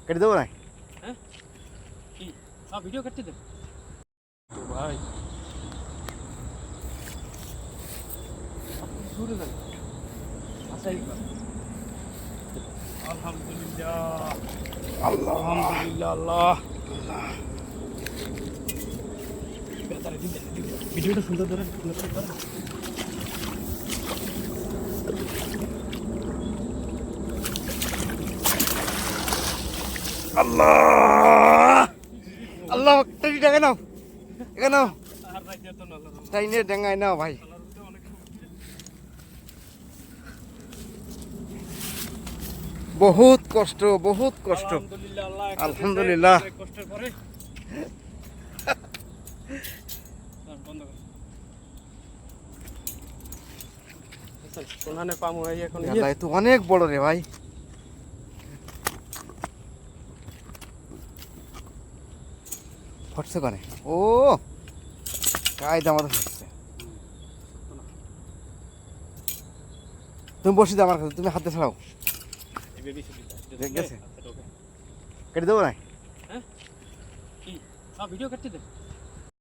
কেটে দেবো না? হ্যাঁ কি সব ভিডিও করতে দে তো ভাই আপনি দূরে যান আচ্ছা আলহামদুলিল্লাহ আল্লাহ আলহামদুলিল্লাহ আল্লাহ ভিডিওটা সুন্দর ধরেন আল্লাহ আল্লাহ টাইনি ডাঙায় নাও এখানে নাও আর রাইতে তো না টাইনি ডাঙায় নাও ভাই। বহুত কষ্ট বহুত কষ্ট। আলহামদুলিল্লাহ আল্লাহ আলহামদুলিল্লাহ। কষ্টের পরে বন্ধ কর সোনানে পামু এই এখন আল্লাহ তো অনেক বড় রে ভাই। ফটছে করে ও কায়দা আমাদের ফটছে। তুমি বসে দাও আমার কাছে, তুমি হাতে ছাড়াও। ঠিক আছে কেটে দেবো না? হ্যাঁ কি সব ভিডিও করতে দে